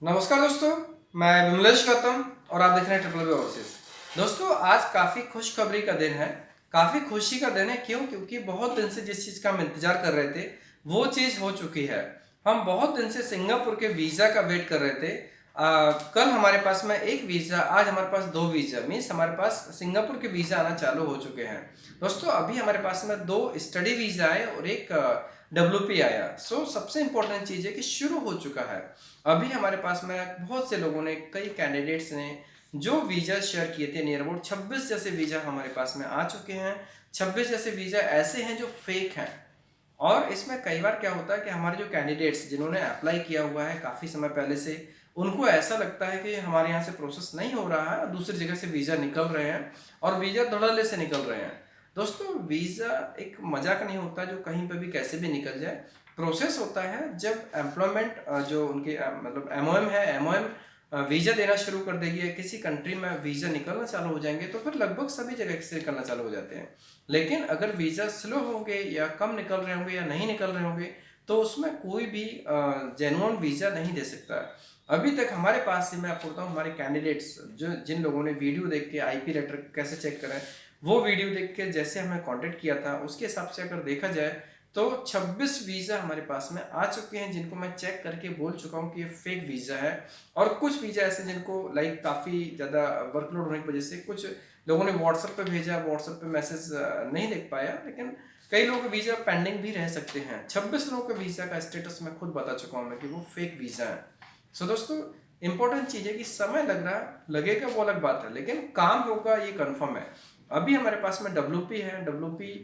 नमस्कार दोस्तों, मैं विमलेश गौतम और आप देख रहे हैं ट्रिपल बी ओवरसीज। दोस्तों, आज काफ़ी खुशखबरी का दिन है। काफ़ी खुशी का दिन है। क्यों? क्योंकि बहुत दिन से जिस चीज़ का हम इंतजार कर रहे थे वो चीज़ हो चुकी है। हम बहुत दिन से सिंगापुर के वीज़ा का वेट कर रहे थे। कल हमारे पास में एक वीज़ा, आज हमारे पास दो वीज़ा, मीन्स हमारे पास सिंगापुर के वीज़ा आना चालू हो चुके हैं। दोस्तों, अभी हमारे पास में दो स्टडी वीज़ा आए और एक WP आया। सबसे इंपॉर्टेंट चीज़ है कि शुरू हो चुका है। अभी हमारे पास में बहुत से लोगों ने, कई कैंडिडेट्स ने जो वीज़ा शेयर किए थे, नियर अबाउट 26 जैसे वीज़ा हमारे पास में आ चुके हैं। 26 जैसे वीज़ा ऐसे हैं जो फेक हैं। और इसमें कई बार क्या होता है कि हमारे जो कैंडिडेट्स जिन्होंने अप्लाई किया हुआ है काफ़ी समय पहले से, उनको ऐसा लगता है कि हमारे यहाँ से प्रोसेस नहीं हो रहा है, दूसरी जगह से वीज़ा निकल रहे हैं और वीज़ा धड़ल्ले से निकल रहे हैं। दोस्तों, वीज़ा एक मजाक नहीं होता जो कहीं पर भी कैसे भी निकल जाए। प्रोसेस होता है जब एम्प्लॉयमेंट जो उनके मतलब MOM है, MOM वीज़ा देना शुरू कर देगी या किसी कंट्री में वीज़ा निकलना चालू हो जाएंगे तो फिर लगभग सभी जगह से निकलना चालू हो जाते हैं। लेकिन अगर वीज़ा स्लो होंगे या कम निकल रहे होंगे या नहीं निकल रहे होंगे तो उसमें कोई भी जेन्युइन वीज़ा नहीं दे सकता। अभी तक हमारे पास से, मैं आपको बताऊँ, हमारे कैंडिडेट्स जो जिन लोगों ने वीडियो देख के IP लेटर कैसे चेक करें, वो वीडियो देख के जैसे हमें कांटेक्ट किया था उसके हिसाब से अगर देखा जाए तो 26 वीज़ा हमारे पास में आ चुके हैं जिनको मैं चेक करके बोल चुका हूँ कि ये फेक वीज़ा है। और कुछ वीज़ा ऐसे जिनको लाइक काफ़ी ज़्यादा वर्कलोड होने की वजह से कुछ लोगों ने व्हाट्सएप पे भेजा, व्हाट्सएप पे मैसेज नहीं देख पाया, लेकिन कई लोगों के वीज़ा पेंडिंग भी रह सकते हैं। 26 लोगों के वीज़ा का स्टेटस मैं खुद बता चुका हूँ मैं कि वो फेक वीज़ा है। दोस्तों, इंपॉर्टेंट चीज़ है कि समय लग रहा लगेगा वो अलग बात है, लेकिन काम होगा ये कंफर्म है। अभी हमारे पास में WP है। WP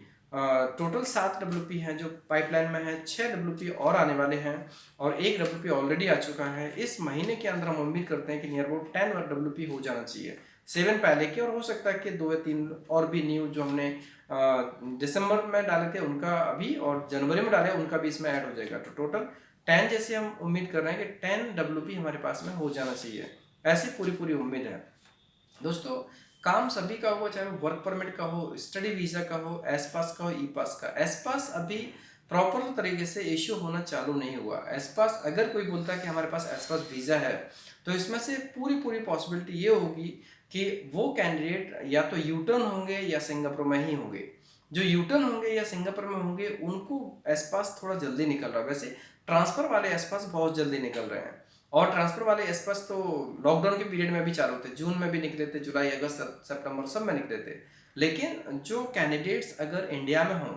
टोटल 7 WP हैं जो पाइपलाइन में है। 6 WP और आने वाले हैं और एक WP ऑलरेडी आ चुका है। इस महीने के अंदर हम उम्मीद करते हैं कि नियर अबाउट 10 WP हो जाना चाहिए। 7 पहले के, और हो सकता है कि 2 या 3 और भी न्यू जो हमने दिसंबर में डाले थे उनका अभी, और जनवरी में डाले उनका भी इसमें ऐड हो जाएगा। तो टोटल 10 जैसे हम उम्मीद कर रहे हैं कि 10 WP हमारे पास में हो जाना चाहिए। ऐसी पूरी पूरी उम्मीद है। दोस्तों, काम सभी का हो, चाहे वर्क परमिट का हो, स्टडी वीज़ा का हो, एस पास का हो, ई पास का। एस पास अभी प्रॉपर तरीके से इश्यू होना चालू नहीं हुआ। एस पास अगर कोई बोलता है कि हमारे पास एस पास वीज़ा है तो इसमें से पूरी पूरी पॉसिबिलिटी ये होगी कि वो कैंडिडेट या तो यूटर्न होंगे या सिंगापुर में ही होंगे। जो यूटर्न होंगे या सिंगापुर में होंगे उनको एस पास थोड़ा जल्दी निकल रहा है। वैसे ट्रांसफ़र वाले एस पास बहुत जल्दी निकल रहे हैं, और ट्रांसफर वाले एस पास तो लॉकडाउन के पीरियड में भी चालू थे। जून में भी निकले थे, जुलाई, अगस्त, सितंबर सब में निकले थे। लेकिन जो कैंडिडेट्स अगर इंडिया में हों,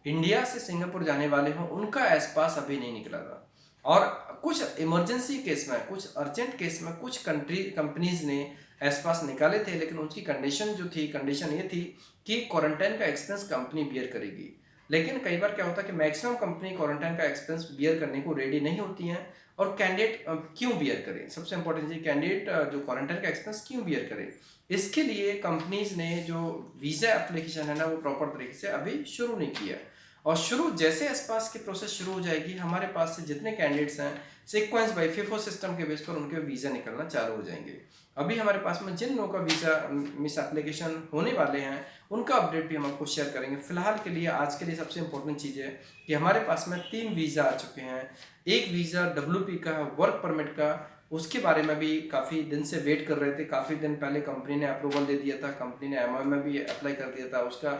इंडिया से सिंगापुर जाने वाले हों, उनका एस पास अभी नहीं निकला था। और कुछ इमरजेंसी केस में, कुछ अर्जेंट केस में कुछ कंपनीज ने एस पास निकाले थे, लेकिन उनकी कंडीशन ये थी कि क्वारंटाइन का एक्सपेंस कंपनी बियर करेगी। लेकिन कई बार क्या होता है कि मैक्सिमम कंपनी क्वारंटाइन का एक्सपेंस बियर करने को रेडी नहीं होती हैं। और कैंडिडेट क्यों बियर करे, सबसे इंपॉर्टेंट चीज, कैंडिडेट जो क्वारंटाइन का एक्सपेंस क्यों बियर करे। इसके लिए कंपनीज ने जो वीज़ा एप्लीकेशन है ना वो प्रॉपर तरीके से अभी शुरू नहीं किया। और शुरू जैसे एस पास की प्रोसेस शुरू हो जाएगी, हमारे पास से जितने कैंडिडेट्स हैं सीक्वेंस बाई FIFO सिस्टम के बेस पर उनके वीज़ा निकलना चालू हो जाएंगे। अभी हमारे पास में जिन लोगों का वीज़ा मिस एप्लीकेशन होने वाले हैं उनका अपडेट भी हम आपको शेयर करेंगे। फिलहाल के लिए, आज के लिए सबसे इंपॉर्टेंट चीज़ है कि हमारे पास में 3 वीज़ा आ चुके हैं। एक वीज़ा WP का है, वर्क परमिट का। उसके बारे में भी काफ़ी दिन से वेट कर रहे थे। काफ़ी दिन पहले कंपनी ने अप्रूवल दे दिया था, कंपनी ने MOM में भी अप्लाई कर दिया था। उसका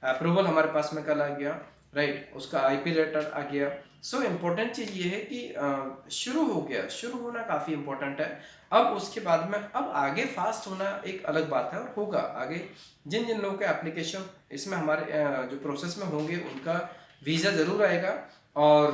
अप्रूवल हमारे पास में कल आ गया, राइट। उसका IP लेटर आ गया। इम्पोर्टेंट चीज़ ये है कि शुरू हो गया, शुरू होना काफ़ी इंपॉर्टेंट है। अब उसके बाद में अब आगे फास्ट होना एक अलग बात है, और होगा आगे। जिन जिन लोगों के एप्लीकेशन इसमें हमारे जो प्रोसेस में होंगे उनका वीज़ा ज़रूर आएगा। और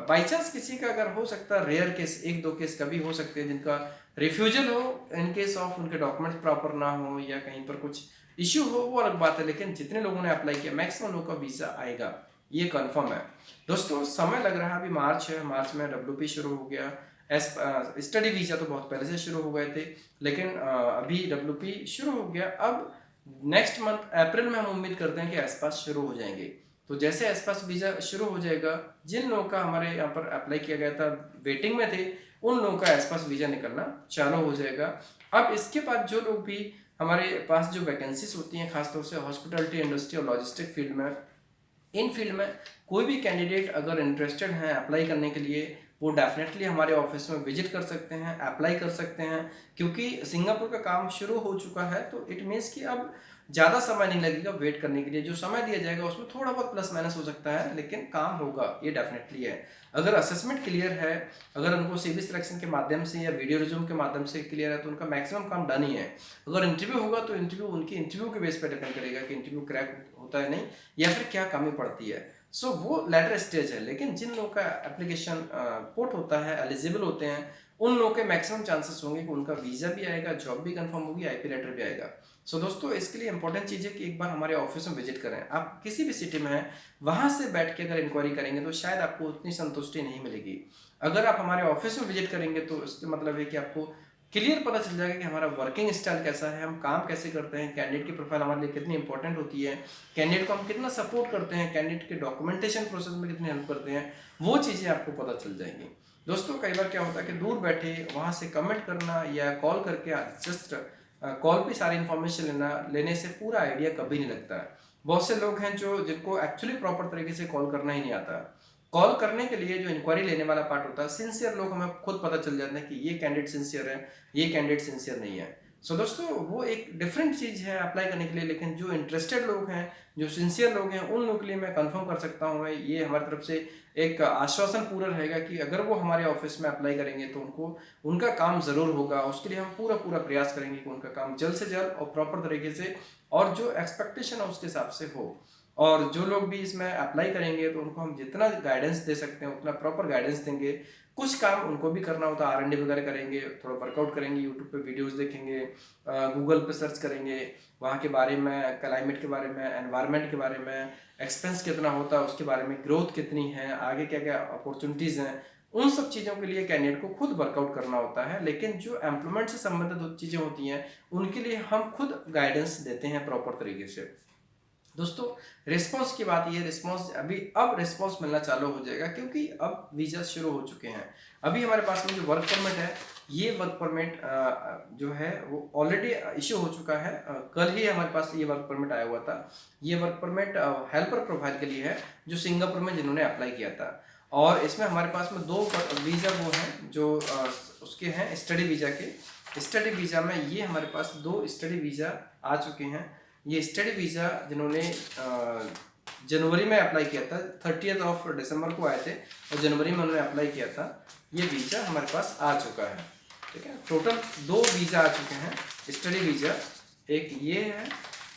बाई चांस किसी का अगर हो सकता है, रेयर केस, एक दो केस कभी हो सकते हैं जिनका रिफ्यूजल हो, इन केस ऑफ उनके डॉक्यूमेंट्स प्रॉपर ना हो या कहीं पर कुछ इश्यू हो, वो अलग बात है। लेकिन जितने लोगों ने अप्लाई किया मैक्सिमम लोगों का वीज़ा आएगा, ये कंफर्म है। दोस्तों, समय लग रहा है, अभी मार्च है, मार्च में WP शुरू हो गया। स्टडी वीज़ा तो बहुत पहले से शुरू हो गए थे, लेकिन अभी WP शुरू हो गया। अब नेक्स्ट मंथ अप्रैल में हम उम्मीद करते हैं कि एस पास शुरू हो जाएंगे। तो जैसे एस पास वीज़ा शुरू हो जाएगा, जिन लोगों का हमारे यहाँ पर अप्लाई किया गया था, वेटिंग में थे, उन लोगों का एस पास वीज़ा निकलना चालू हो जाएगा। अब इसके बाद जो लोग भी हमारे पास जो वैकेंसीज होती हैं, खासतौर से हॉस्पिटलिटी इंडस्ट्री और लॉजिस्टिक फील्ड में, इन फील्ड में कोई भी कैंडिडेट अगर इंटरेस्टेड हैं अप्लाई करने के लिए, वो डेफिनेटली हमारे ऑफिस में विजिट कर सकते हैं, अप्लाई कर सकते हैं, क्योंकि सिंगापुर का काम शुरू हो चुका है। तो इट मीन्स कि अब ज़्यादा समय नहीं लगेगा वेट करने के लिए। जो समय दिया जाएगा उसमें थोड़ा बहुत प्लस माइनस हो सकता है, लेकिन काम होगा, ये डेफिनेटली है। अगर असेसमेंट क्लियर है, अगर उनको सीवी सिलेक्शन के माध्यम से या वीडियो रिज्यूम के माध्यम से क्लियर है, तो उनका मैक्सिमम काम डन ही है। अगर इंटरव्यू होगा तो इंटरव्यू उनकी इंटरव्यू के बेस पर डिपेंड करेगा कि इंटरव्यू क्रैक होता है नहीं, या फिर क्या कमी पड़ती है। सो वो लेटर स्टेज है। लेकिन जिन लोगों का एप्लीकेशन पुट होता है, एलिजिबल होते हैं, उन लोगों के मैक्सिमम चांसेस होंगे कि उनका वीज़ा भी आएगा, जॉब भी कंफर्म होगी, आईपी लेटर भी आएगा। सो दोस्तों, इसके लिए इंपॉर्टेंट चीज़ है कि एक बार हमारे ऑफिस में विजिट करें। आप किसी भी सिटी में हैं, वहाँ से बैठ के अगर इंक्वायरी करेंगे तो शायद आपको उतनी संतुष्टि नहीं मिलेगी। अगर आप हमारे ऑफिस में विजिट करेंगे तो इसका मतलब है कि आपको क्लियर पता चल जाएगा कि हमारा वर्किंग स्टाइल कैसा है, हम काम कैसे करते हैं, कैंडिडेट की प्रोफाइल हमारे लिए कितनी इंपॉर्टेंट होती है, कैंडिडेट को हम कितना सपोर्ट करते हैं, कैंडिडेट के डॉक्यूमेंटेशन प्रोसेस में कितनी हेल्प करते हैं, वो चीज़ें आपको पता चल जाएंगी। दोस्तों, कई बार क्या होता है कि दूर बैठे वहाँ से कमेंट करना या कॉल करके जस्ट कॉल पे सारी इन्फॉर्मेशन लेने से पूरा आइडिया कभी नहीं लगता है। बहुत से लोग हैं जिनको एक्चुअली प्रॉपर तरीके से कॉल करना ही नहीं आता। कॉल करने के लिए जो इंक्वायरी लेने वाला पार्ट होता है, सिंसियर लोग, हमें खुद पता चल जाता है कि ये कैंडिडेट सिंसियर है, ये कैंडिडेट सिंसियर नहीं है। सो दोस्तों, वो एक डिफरेंट चीज़ है अप्लाई करने के लिए। लेकिन जो इंटरेस्टेड लोग हैं, जो सिंसियर लोग हैं, उन लोगों के लिए मैं कंफर्म कर सकता हूँ, मैं ये हमारी तरफ से एक आश्वासन पूरा रहेगा कि अगर वो हमारे ऑफिस में अप्लाई करेंगे तो उनका काम ज़रूर होगा। उसके लिए हम पूरा पूरा प्रयास करेंगे कि उनका काम जल्द से जल्द और प्रॉपर तरीके से और जो एक्सपेक्टेशन है उसके हिसाब से हो। और जो लोग भी इसमें अप्लाई करेंगे तो उनको हम जितना गाइडेंस दे सकते हैं उतना प्रॉपर गाइडेंस देंगे। कुछ काम उनको भी करना होता है, R&D वगैरह करेंगे, थोड़ा वर्कआउट करेंगे, यूट्यूब पे वीडियोस देखेंगे, गूगल पे सर्च करेंगे, वहाँ के बारे में, क्लाइमेट के बारे में, एनवायरनमेंट के बारे में, एक्सपेंस कितना होता है उसके बारे में, ग्रोथ कितनी है, आगे क्या क्या अपॉर्चुनिटीज़ हैं, उन सब चीज़ों के लिए कैंडिडेट को खुद वर्कआउट करना होता है। लेकिन जो एम्प्लॉयमेंट से संबंधित चीज़ें होती हैं उनके लिए हम खुद गाइडेंस देते हैं प्रॉपर तरीके से। दोस्तों, रिस्पांस की बात, ये रिस्पांस अब रिस्पांस मिलना चालू हो जाएगा, क्योंकि अब वीज़ा शुरू हो चुके हैं। अभी हमारे पास में जो वर्क परमिट है, ये वर्क परमिट जो है वो ऑलरेडी इशू हो चुका है। कल ही हमारे पास ये वर्क परमिट आया हुआ था। ये वर्क परमिट हेल्पर प्रोफाइल के लिए है, जो सिंगापुर में जिन्होंने अप्लाई किया था। और इसमें हमारे पास में 2 वीज़ा वो हैं जो उसके हैं स्टडी वीज़ा के। स्टडी वीज़ा में ये हमारे पास 2 स्टडी वीज़ा आ चुके हैं। ये स्टडी वीज़ा जिन्होंने जनवरी में अप्लाई किया था, 30 दिसंबर को आए थे और जनवरी में उन्होंने अप्लाई किया था, ये वीज़ा हमारे पास आ चुका है। ठीक है, टोटल 2 वीज़ा आ चुके हैं स्टडी वीज़ा, एक ये है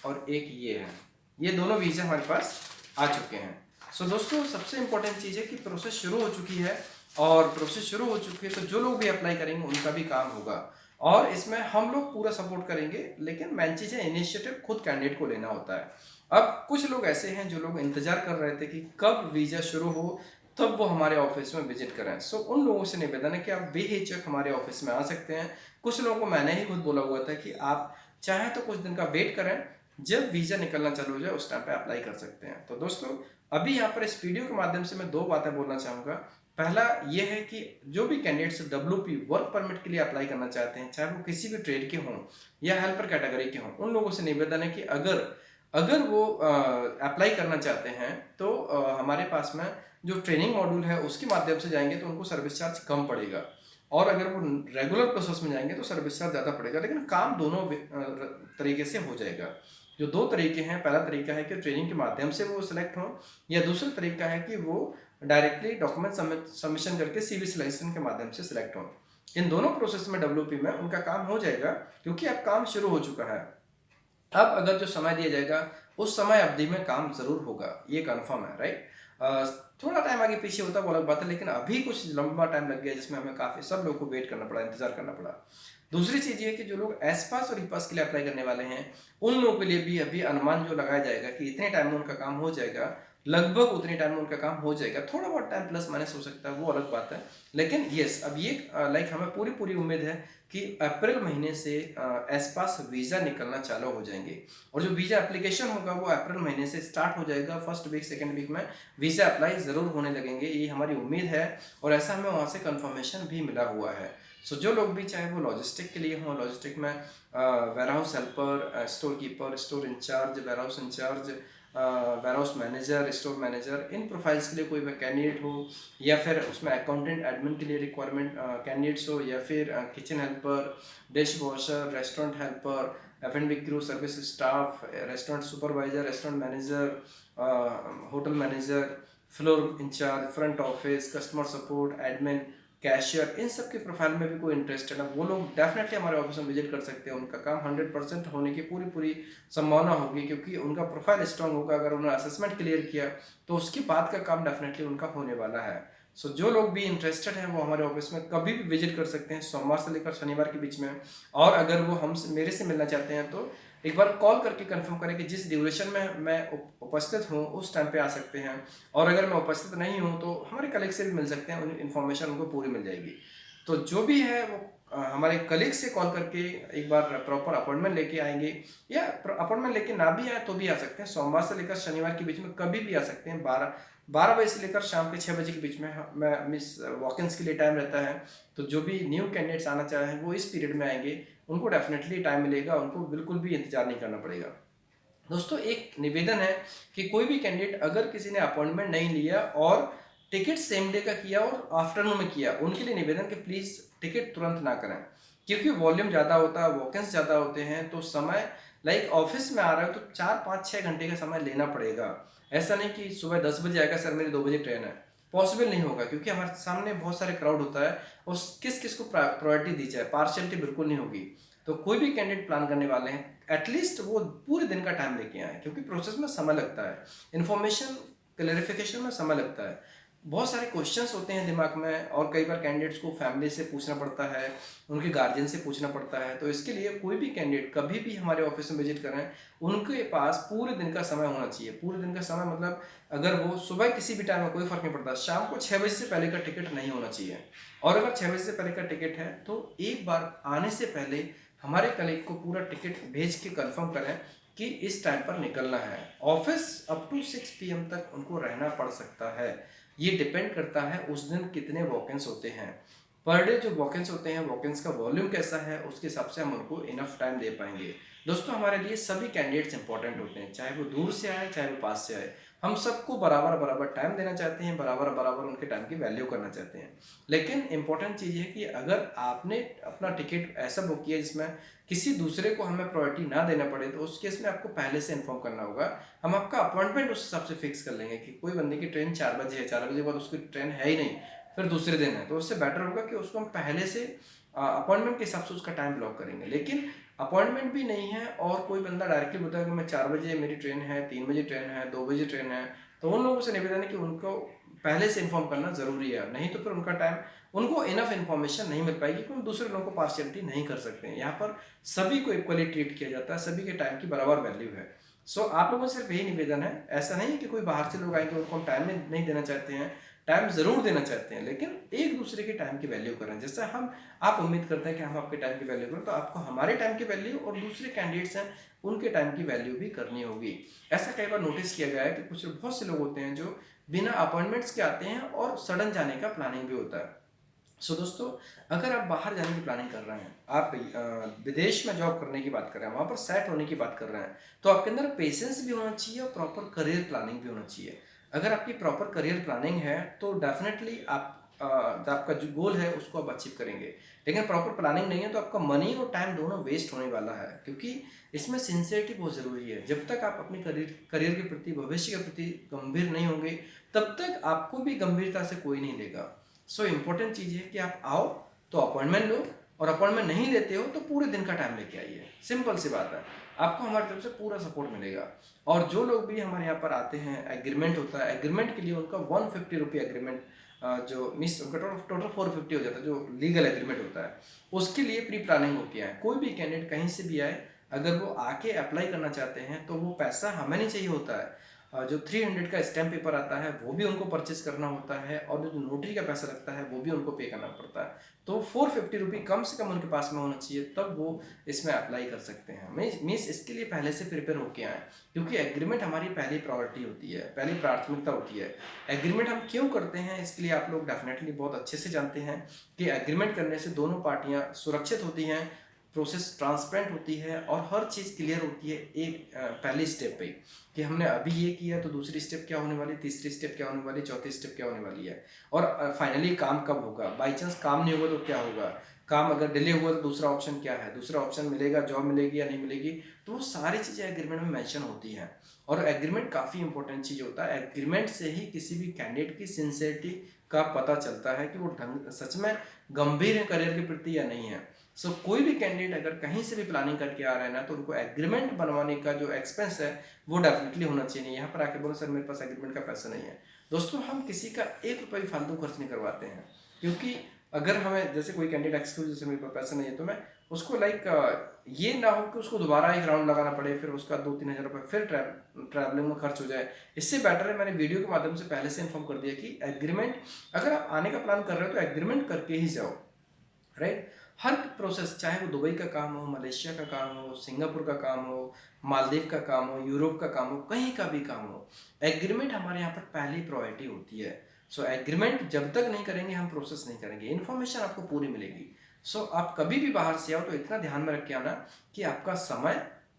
और एक ये है। ये दोनों वीज़ा हमारे पास आ चुके हैं। सो दोस्तों, सबसे इम्पोर्टेंट चीज़ है कि प्रोसेस शुरू हो चुकी है, और प्रोसेस शुरू हो चुकी है तो जो लोग भी अप्लाई करेंगे उनका भी काम होगा, और इसमें हम लोग पूरा सपोर्ट करेंगे। लेकिन मेन चीज़ है, इनिशिएटिव खुद कैंडिडेट को लेना होता है। अब कुछ लोग ऐसे हैं जो लोग इंतजार कर रहे थे कि कब वीज़ा शुरू हो तब वो हमारे ऑफिस में विजिट करें। सो उन लोगों से निवेदन है कि आप बेहिचक हमारे ऑफिस में आ सकते हैं। कुछ लोगों को मैंने ही खुद बोला हुआ था कि आप चाहे तो कुछ दिन का वेट करें, जब वीज़ा निकलना चालू हो जाए उस टाइम पे अप्लाई कर सकते हैं। तो दोस्तों, अभी यहाँ पर इस वीडियो के माध्यम से मैं 2 बातें बोलना चाहूँगा। पहला ये है कि जो भी कैंडिडेट्स WP वर्क परमिट के लिए अप्लाई करना चाहते हैं, चाहे वो किसी भी ट्रेड के हों या हेल्पर कैटेगरी के हों, उन लोगों से निवेदन है कि अगर वो अप्लाई करना चाहते हैं तो हमारे पास में जो ट्रेनिंग मॉड्यूल है उसके माध्यम से जाएंगे तो उनको सर्विस चार्ज कम पड़ेगा, और अगर वो रेगुलर प्रोसेस में जाएंगे तो सर्विस चार्ज ज़्यादा पड़ेगा। लेकिन काम दोनों तरीके से हो जाएगा। जो 2 तरीके हैं, पहला तरीका है कि ट्रेनिंग के माध्यम से वो सिलेक्ट हों, या दूसरा तरीका है कि वो डायरेक्टली डॉक्यूमेंट सबमिशन करके CV सिलेक्शन के माध्यम से सिलेक्ट हों। इन दोनों प्रोसेस में WP में उनका काम हो जाएगा, क्योंकि अब काम शुरू हो चुका है। अब अगर जो समय दिया जाएगा उस समय अवधि में काम जरूर होगा, ये कंफर्म है, राइट। थोड़ा टाइम आगे पीछे होता है वो अलग बात है, लेकिन अभी कुछ लंबा टाइम लग गया जिसमें हमें काफ़ी सब लोगों को वेट करना पड़ा, इंतजार करना पड़ा। दूसरी चीज़ ये है कि जो लोग एस पास और ई पास के लिए अप्लाई करने वाले हैं, उन लोगों के लिए भी अभी अनुमान जो लगाया जाएगा कि इतने टाइम में उनका काम हो जाएगा, लगभग उतने टाइम में उनका काम हो जाएगा। थोड़ा बहुत टाइम प्लस माइनस हो सकता है, वो अलग बात है। लेकिन यस, अब ये हमें पूरी उम्मीद है कि अप्रैल महीने से एस पास वीज़ा निकलना चालू हो जाएंगे, और जो वीज़ा एप्लीकेशन होगा वो अप्रैल महीने से स्टार्ट हो जाएगा। फर्स्ट वीक सेकंड वीक में वीज़ा अप्लाई ज़रूर होने लगेंगे, ये हमारी उम्मीद है, और ऐसा हमें वहाँ से कंफर्मेशन भी मिला हुआ है। सो जो लोग भी, चाहे वो लॉजिस्टिक के लिए हों, लॉजिस्टिक में warehouse helper, store keeper, store incharge, warehouse incharge, warehouse manager, store manager, इन प्रोफाइल्स के लिए कोई कैंडिडेट हो, या फिर उसमें अकाउंटेंट एडमिन के लिए रिक्वायरमेंट कैंडिडेट्स हो, या फिर kitchen helper, dish washer, restaurant helper, F&B crew, service staff, restaurant supervisor, restaurant manager, hotel manager, floor incharge, front office, customer support, admin, cashier, इन सब के प्रोफाइल में भी कोई इंटरेस्टेड है वो लोग डेफिनेटली हमारे ऑफिस में विजिट कर सकते हैं। उनका काम 100% होने की पूरी पूरी संभावना होगी, क्योंकि उनका प्रोफाइल स्ट्रांग होगा। अगर उन्होंने असेसमेंट क्लियर किया तो उसके बाद का काम डेफिनेटली उनका होने वाला है। सो जो लोग भी इंटरेस्टेड हैं वो हमारे ऑफिस में कभी भी विजिट कर सकते हैं, सोमवार से लेकर शनिवार के बीच में। और अगर वो मेरे से मिलना चाहते हैं तो एक बार कॉल करके कंफर्म करें कि जिस ड्यूरेशन में मैं उपस्थित हूँ उस टाइम पे आ सकते हैं। और अगर मैं उपस्थित नहीं हूँ तो हमारे कलीग से भी मिल सकते हैं, इन्फॉर्मेशन उनको पूरी मिल जाएगी। तो जो भी है वो हमारे कलीग से कॉल करके एक बार प्रॉपर अपॉइंटमेंट लेके आएंगे, या अपॉइंटमेंट लेके ना भी आए तो भी आ सकते हैं। सोमवार से लेकर शनिवार के बीच में कभी भी आ सकते हैं। 12 बजे से लेकर शाम के 6 बजे के बीच में मैं मिस वॉक-इन्स के लिए टाइम रहता है। तो जो भी न्यू कैंडिडेट्स आना चाहें वो इस पीरियड में आएंगे, उनको डेफिनेटली टाइम मिलेगा, उनको बिल्कुल भी इंतजार नहीं करना पड़ेगा। दोस्तों एक निवेदन है कि कोई भी कैंडिडेट अगर किसी ने अपॉइंटमेंट नहीं लिया और टिकट सेम डे का किया और आफ्टरनून में किया, उनके लिए निवेदन कि प्लीज़ टिकट तुरंत ना करें, क्योंकि वॉल्यूम ज़्यादा होता है, वॉकेंस ज़्यादा होते हैं। तो समय लाइक ऑफिस में आ रहे हो तो 4 5 6 घंटे का समय लेना पड़ेगा। ऐसा नहीं कि सुबह 10 बजे आएगा सर मेरी 2 बजे ट्रेन है, पॉसिबल नहीं होगा, क्योंकि हमारे सामने बहुत सारे क्राउड होता है और किस किस को प्रायोरिटी दी जाए, पार्शियलिटी बिल्कुल नहीं होगी। तो कोई भी कैंडिडेट प्लान करने वाले हैं एटलीस्ट वो पूरे दिन का टाइम लेके आए, क्योंकि प्रोसेस में समय लगता है, इन्फॉर्मेशन क्लैरिफिकेशन में समय लगता है, बहुत सारे क्वेश्चंस होते हैं दिमाग में, और कई बार कैंडिडेट्स को फैमिली से पूछना पड़ता है, उनके गार्जियन से पूछना पड़ता है। तो इसके लिए कोई भी कैंडिडेट कभी भी हमारे ऑफिस में विजिट करें, उनके पास पूरे दिन का समय होना चाहिए। पूरे दिन का समय मतलब अगर वो सुबह किसी भी टाइम में कोई फर्क नहीं पड़ता, शाम को 6 बजे से पहले का टिकट नहीं होना चाहिए। और अगर 6 बजे से पहले का टिकट है तो एक बार आने से पहले हमारे कलीग को पूरा टिकट भेज के कंफर्म करें कि इस टाइम पर निकलना है। ऑफिस अप टू 6 PM तक उनको रहना पड़ सकता है। ये डिपेंड करता है उस दिन कितने वॉकेंस होते हैं, पर डे जो वॉकेंस होते हैं, वॉकेंस का वॉल्यूम कैसा है, उसके हिसाब से हम उनको इनफ टाइम दे पाएंगे। दोस्तों हमारे लिए सभी कैंडिडेट्स इंपॉर्टेंट होते हैं, चाहे वो दूर से आए चाहे वो पास से आए। हम सबको बराबर बराबर टाइम देना चाहते हैं, बराबर बराबर उनके टाइम की वैल्यू करना चाहते हैं। लेकिन इंपॉर्टेंट चीज़ है कि अगर आपने अपना टिकट ऐसा बुक किया जिसमें किसी दूसरे को हमें प्रायोरिटी ना देना पड़े, तो उस केस में आपको पहले से इन्फॉर्म करना होगा। हम आपका अपॉइंटमेंट उस हिसाब से फिक्स कर लेंगे कि कोई बंदे की ट्रेन 4 बजे है, 4 बजे बाद उसकी ट्रेन है ही नहीं, फिर दूसरे दिन है, तो उससे बेटर होगा कि उसको हम पहले से अपॉइंटमेंट के हिसाब से उसका टाइम ब्लॉक करेंगे। लेकिन अपॉइंटमेंट भी नहीं है और कोई बंदा डायरेक्टली बोलता है कि मैं 4 बजे मेरी ट्रेन है, 3 बजे ट्रेन है, 2 बजे ट्रेन है, तो उन लोगों से निवेदन है कि उनको पहले से इन्फॉर्म करना ज़रूरी है, नहीं तो फिर उनका टाइम, उनको इनफ इन्फॉर्मेशन नहीं मिल पाएगी, क्योंकि दूसरे लोगों को पार्शियलिटी नहीं कर सकते हैं। यहाँ पर सभी को इक्वली ट्रीट किया जाता है, सभी के टाइम की बराबर वैल्यू है। सो आप लोगों से सिर्फ यही निवेदन है, ऐसा नहीं है कि कोई बाहर से लोग आएंगे उनको हम टाइम नहीं देना चाहते हैं, टाइम ज़रूर देना चाहते हैं, लेकिन एक दूसरे के टाइम की वैल्यू करें। जैसे आप उम्मीद करते हैं कि हम आपके टाइम की वैल्यू करें, तो आपको हमारे टाइम की वैल्यू और दूसरे कैंडिडेट्स हैं उनके टाइम की वैल्यू भी करनी होगी। ऐसा कई बार नोटिस किया गया है कि कुछ बहुत से लोग होते हैं जो बिना अपॉइंटमेंट्स के आते हैं और सडन जाने का प्लानिंग भी होता है। सो दोस्तों अगर आप बाहर जाने की प्लानिंग कर रहे हैं, आप विदेश में जॉब करने की बात कर रहे हैं, वहाँ पर सेट होने की बात कर रहे हैं, तो आपके अंदर पेशेंस भी होना चाहिए और प्रॉपर करियर प्लानिंग भी होना चाहिए। अगर आपकी प्रॉपर करियर प्लानिंग है तो डेफिनेटली आप जो आपका जो गोल है उसको आप अचीव करेंगे। लेकिन प्रॉपर प्लानिंग नहीं है तो आपका मनी और टाइम दोनों वेस्ट होने वाला है, क्योंकि इसमें सिंसियरिटी बहुत ज़रूरी है। जब तक आप अपने करियर के प्रति, भविष्य के प्रति गंभीर नहीं होंगे, तब तक आपको भी गंभीरता से कोई नहीं लेगा। सो इम्पोर्टेंट चीज़ है कि आप आओ तो अपॉइंटमेंट लो, और अपॉइंटमेंट नहीं लेते हो तो पूरे दिन का टाइम लेके आइए। सिंपल सी बात है, आपको हमारी तरफ से पूरा सपोर्ट मिलेगा। और जो लोग भी हमारे यहाँ पर आते हैं, एग्रीमेंट होता है, एग्रीमेंट के लिए उनका 150 रुपये एग्रीमेंट, जो मीन्स उनका टोटल 450 हो जाता है, जो लीगल एग्रीमेंट होता है, उसके लिए प्री प्लानिंग होती है। कोई भी कैंडिडेट कहीं से भी आए, अगर वो आके अप्लाई करना चाहते हैं तो वो पैसा हमें नहीं चाहिए होता है। जो 300 का स्टैम्प पेपर आता है वो भी उनको परचेस करना होता है, और जो नोटरी का पैसा लगता है वो भी उनको पे करना पड़ता है। तो 450 रुपये कम से कम उनके पास में होना चाहिए, तब वो इसमें अप्लाई कर सकते हैं। मीन्स इसके लिए पहले से प्रिपेयर होके आए, क्योंकि एग्रीमेंट हमारी पहली प्रायोरिटी होती है, पहली प्राथमिकता होती है। एग्रीमेंट हम क्यों करते हैं इसके लिए आप लोग डेफिनेटली बहुत अच्छे से जानते हैं कि एग्रीमेंट करने से दोनों पार्टियाँ सुरक्षित होती हैं, प्रोसेस ट्रांसपेरेंट होती है और हर चीज़ क्लियर होती है एक पहली स्टेप पे कि हमने अभी ये किया तो दूसरी स्टेप क्या होने वाली, तीसरी स्टेप क्या होने वाली, चौथी स्टेप क्या होने वाली है, और फाइनली काम कब होगा। बाई चांस काम नहीं होगा तो क्या होगा, काम अगर डिले हुआ तो दूसरा ऑप्शन क्या है, दूसरा ऑप्शन मिलेगा, जॉब मिलेगी या नहीं मिलेगी। तो वो सारी चीज़ें एग्रीमेंट में मेंशन होती हैं। और एग्रीमेंट काफ़ी इंपॉर्टेंट चीज़ होता है। एग्रीमेंट से ही किसी भी कैंडिडेट की सिंसियरिटी का पता चलता है कि वो ढंग सच में गंभीर है करियर के प्रति या नहीं है। सो कोई भी कैंडिडेट अगर कहीं से भी प्लानिंग करके आ रहा है ना, तो उनको एग्रीमेंट बनवाने का जो एक्सपेंस है वो डेफिनेटली होना चाहिए। यहाँ पर आके बोलो सर मेरे पास एग्रीमेंट का पैसा नहीं है। दोस्तों हम किसी का एक रुपये भी फालतू खर्च नहीं करवाते हैं, क्योंकि अगर हमें जैसे कोई कैंडिडेट एक्सक्यूज जैसे मेरे पास पैसा नहीं है तो मैं उसको ये ना हो कि उसको दोबारा एक राउंड लगाना पड़े, फिर उसका 2-3 हज़ार रुपये फिर ट्रैवलिंग में खर्च हो जाए। इससे बेटर है मैंने वीडियो के माध्यम से पहले से इन्फॉर्म कर दिया कि एग्रीमेंट अगर आप आने का प्लान कर रहे हो तो एग्रीमेंट करके ही जाओ, राइट। हर प्रोसेस, चाहे वो दुबई का काम हो, मलेशिया का काम हो, सिंगापुर का काम हो, मालदीव का काम हो, यूरोप का काम हो, कहीं का भी काम हो, एग्रीमेंट हमारे यहाँ पर पहली प्रायोरिटी होती है। सो एग्रीमेंट जब तक नहीं करेंगे हम प्रोसेस नहीं करेंगे। इन्फॉर्मेशन आपको पूरी मिलेगी। सो आप कभी भी बाहर से आओ तो इतना ध्यान में रख के आना कि आपका समय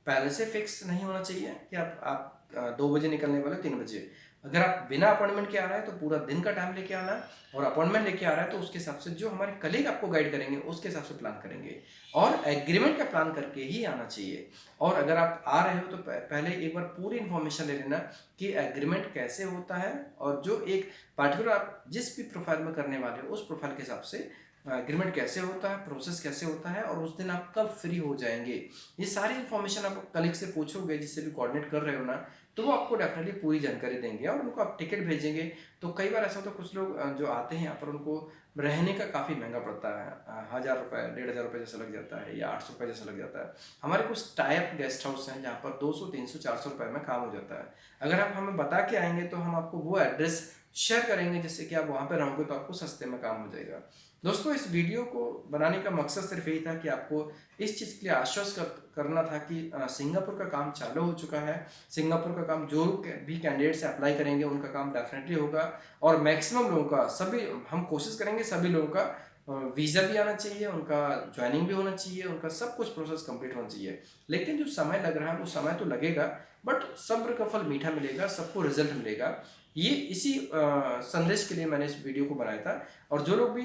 पहले से फिक्स नहीं होना चाहिए कि आप 2 बजे निकलने वाले 3 बजे। अगर आप बिना अपॉइंटमेंट के आ रहा है तो पूरा दिन का टाइम लेके आना, और अपॉइंटमेंट लेके आ रहा है तो उसके हिसाब से जो हमारे कलीग आपको गाइड करेंगे उसके हिसाब से प्लान करेंगे, और एग्रीमेंट का प्लान करके ही आना चाहिए। और अगर आप आ रहे हो तो पहले एक बार पूरी इन्फॉर्मेशन ले लेना कि एग्रीमेंट कैसे होता है, और जो एक पार्टिकुलर आप जिस भी प्रोफाइल में करने वाले हो उस प्रोफाइल के हिसाब से एग्रीमेंट कैसे होता है, प्रोसेस कैसे होता है, और उस दिन आप कब फ्री हो जाएंगे। ये सारी इन्फॉर्मेशन आप कलीग से पूछोगे जिससे भी कोऑर्डिनेट कर रहे हो ना, तो वो आपको डेफिनेटली पूरी जानकारी देंगे और उनको आप टिकट भेजेंगे। तो कई बार ऐसा होता है कुछ लोग जो आते हैं यहाँ पर उनको रहने का काफ़ी महंगा पड़ता है, 1,000 रुपये 1,500 रुपये जैसा लग जाता है, या 800 रुपये जैसा लग जाता है। हमारे कुछ टाइप गेस्ट हाउस हैं जहाँ पर 200 300 400 रुपये में काम हो जाता है। अगर आप हमें बता के आएंगे तो हम आपको वो एड्रेस शेयर करेंगे जिससे कि आप वहाँ पर रहोगे तो आपको सस्ते में काम हो जाएगा। दोस्तों इस वीडियो को बनाने का मकसद सिर्फ यही था कि आपको इस चीज़ के लिए आश्वस्त करना था कि सिंगापुर का काम चालू हो चुका है। सिंगापुर का काम जो भी कैंडिडेट से अप्लाई करेंगे उनका काम डेफिनेटली होगा, और मैक्सिमम लोगों का, सभी हम कोशिश करेंगे सभी लोगों का वीज़ा भी आना चाहिए, उनका ज्वाइनिंग भी होना चाहिए, उनका सब कुछ प्रोसेस कंप्लीट होना चाहिए। लेकिन जो समय लग रहा है वो समय तो लगेगा, बट सब्र का फल मीठा मिलेगा, सबको रिजल्ट मिलेगा। ये इसी संदेश के लिए मैंने इस वीडियो को बनाया था। और जो लोग भी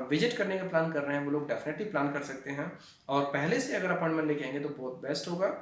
विजिट करने का प्लान कर रहे हैं वो लोग डेफिनेटली प्लान कर सकते हैं, और पहले से अगर अपॉइंटमेंट लेके आएंगे तो बहुत बेस्ट होगा,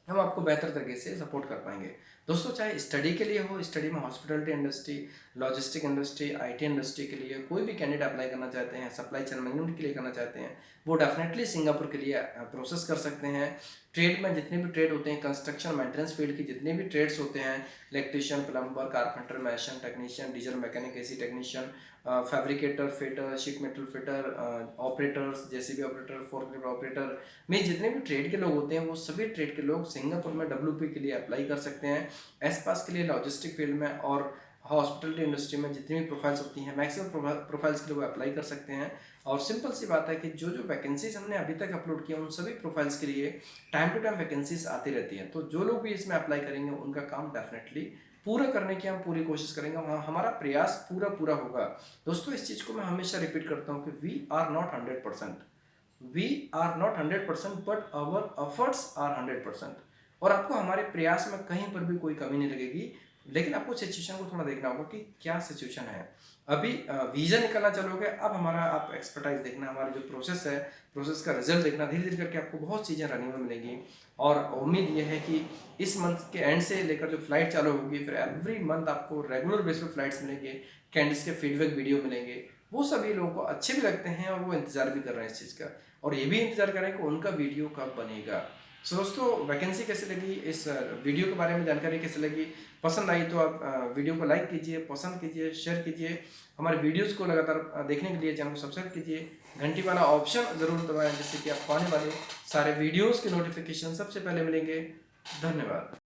हम आपको बेहतर तरीके से सपोर्ट कर पाएंगे। दोस्तों चाहे स्टडी के लिए हो, स्टडी में hospitality industry, logistic industry, IT industry के लिए कोई भी कैंडिडेट अप्लाई करना चाहते हैं, सप्लाई चेन मैनेजमेंट के लिए करना चाहते हैं, वो डेफिनेटली सिंगापुर के लिए प्रोसेस कर सकते हैं। ट्रेड में जितने भी ट्रेड होते हैं, कंस्ट्रक्शन मेंटेनेंस फील्ड की जितने भी ट्रेड्स होते हैं, electrician, plumber, carpenter, mason, technician, diesel mechanic, AC technician, fabricator, fitter, sheet metal fitter, operators, JCB operator, forklift operator में जितने भी ट्रेड के लोग होते हैं वो सभी ट्रेड के लोग सिंगापुर में WP के लिए अप्लाई कर सकते हैं। एसपास के लिए लॉजिस्टिक फील्ड में और हॉस्पिटलिटी इंडस्ट्री में जितनी भी प्रोफाइल्स होती हैं मैक्सिमम प्रोफाइल्स के लिए वो अप्लाई कर सकते हैं। और सिंपल सी बात है कि जो जो वैकेंसीज हमने अभी तक अपलोड किया उन सभी प्रोफाइल्स के लिए टाइम टू टाइम वैकेंसीज आती रहती हैं। तो जो लोग भी इसमें अप्लाई करेंगे उनका काम डेफिनेटली पूरा करने की हम पूरी कोशिश करेंगे, हमारा प्रयास पूरा होगा। दोस्तों इस चीज़ को मैं हमेशा रिपीट करता हूँ कि we are not 100%, but our efforts are 100%। और आपको हमारे प्रयास में कहीं पर भी कोई कमी नहीं लगेगी। लेकिन आपको सिचुएशन को थोड़ा देखना होगा कि क्या सिचुएशन है। अभी वीज़ा निकलना चलोगे, अब हमारा आप एक्सपर्टाइज देखना, हमारा जो प्रोसेस है, प्रोसेस का रिजल्ट देखना, धीरे धीरे करके आपको बहुत चीज़ें रनिंग में मिलेंगी। और उम्मीद ये है कि इस मंथ के एंड से लेकर जो फ्लाइट चालू होगी, फिर एवरी मंथ आपको रेगुलर बेस पे फ्लाइट्स मिलेंगे, कैंडिडेट्स के फीडबैक वीडियो मिलेंगे, वो सभी लोगों को अच्छे भी लगते हैं और वो इंतज़ार भी कर रहे हैं इस चीज़ का, और ये भी इंतज़ार कर रहे हैं कि उनका वीडियो कब बनेगा। सो दोस्तों वैकेंसी कैसी लगी, इस वीडियो के बारे में जानकारी कैसी लगी, पसंद आई तो आप वीडियो को लाइक कीजिए, पसंद कीजिए, शेयर कीजिए। हमारे वीडियोस को लगातार देखने के लिए चैनल को सब्सक्राइब कीजिए, घंटी वाला ऑप्शन ज़रूर दबाएं जिससे कि आपको आने वाले सारे वीडियोस के नोटिफिकेशन सबसे पहले मिलेंगे। धन्यवाद।